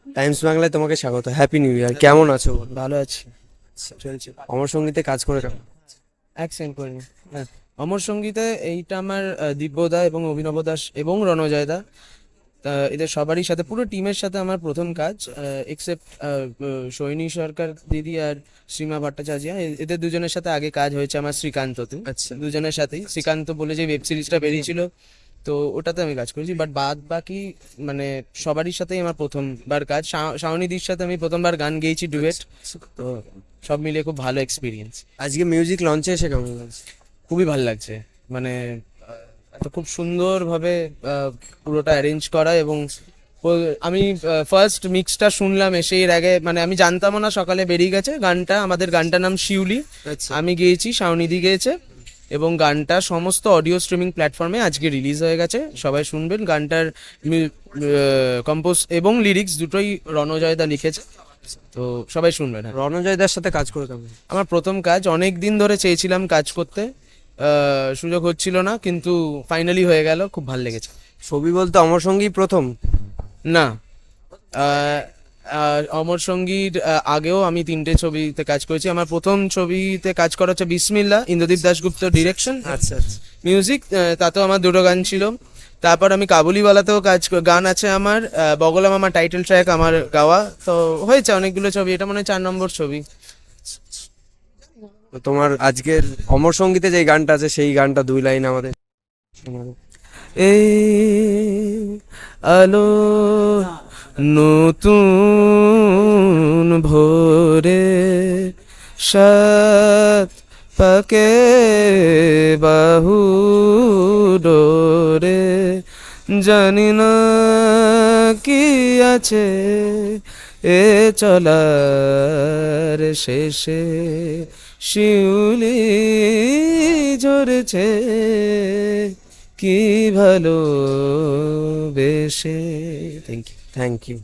Times বাংলায় তোমাকে স্বাগত। Happy new year. কেমন আছো? ভালো আছি, চলছে। অমর সঙ্গীতে কাজ করে কেমন? এক সেকেন্ড করে নি। হ্যাঁ, অমর সঙ্গীতে এইটা আমার দিব্যদা এবং অভিনব দাস এবং রণজয় দা, এদের সবারই সাথে পুরো টিমের সাথে আমার প্রথম কাজ, এক্সেপ্ট সৈনী সরকার দিদি আর সীমা ভট্টাচার্য, এদের দুজনের সাথে আগে কাজ হয়েছে আমার শ্রীকান্ততে। আচ্ছা। দুজনের সাথেই শ্রীকান্ত বলে যে ওয়েব সিরিজটা বেরিয়েছিল, তো ওটাতে আমি কাজ করেছি। বাট বাদ বাকি মানে সবারই সাথেই আমার প্রথমবার কাজ। শাওনিদির সাথে আমি প্রথমবার গান গেয়েছি, ডুয়েট। তো সব মিলিয়ে খুব ভালো এক্সপিরিয়েন্স। আজকে মিউজিক লঞ্চে এসে কেমন লাগছে? খুবই ভালো লাগছে, মানে তো খুব সুন্দরভাবে পুরোটা অ্যারেঞ্জ করা। এবং আমি ফার্স্ট মিক্সটা শুনলাম এসে, এর আগে মানে আমি জানতামও না, সকালে বেরিয়ে গেছে গানটা। আমাদের গানটার নাম শিউলি, আচ্ছা। আমি গেয়েছি, শাওনিদি গেয়েছে। এবং গানটা সমস্ত অডিও স্ট্রিমিং প্ল্যাটফর্মে আজকে রিলিজ হয়ে গেছে, সবাই শুনবেন। গানটার কম্পোজ এবং লিরিক্স দুটোই রণজয় দা লিখেছে, তো সবাই শুনবেন। হ্যাঁ, রণজয় দার সাথে কাজ করে কেমন? আমার প্রথম কাজ, অনেক দিন ধরে চেয়েছিলাম কাজ করতে, সুযোগ হচ্ছিল না, কিন্তু ফাইনালি হয়ে গেল, খুব ভালো লেগেছে। ছবি বলতে অমর সঙ্গী প্রথম? না, অমর সঙ্গীর আগেও আমি 3টে ছবিতে কাজ করেছি। আমার প্রথম ছবিতে কাজ করা হচ্ছে বিসমিল্লা, ইন্দ্রদীপ দাশগুপ্ত ডিরেকশন, আচ্ছা আচ্ছা। মিউজিক। তাতেও আমার 2টো গান ছিল। তারপর আমি কাবুলিওয়ালাতেও গান আছে আমার, বগলা মামা টাইটেল ট্র্যাক আমার গাওয়া। তো হয়েছে অনেকগুলো ছবি, এটা মনে হয় 4 নম্বর ছবি। তো তোমার আজকের অমর সঙ্গীতে যে গানটা আছে সেই গানটা 2 লাইন আমাদের শোনাবে। এই আলো নতুন ভোরে, সাত পাকে বাহু ডোরে, জানি না কি আছে এ চলার শেষে, শিউলি ঝরেছে কি ভালো বেশে। Thank you. Thank you.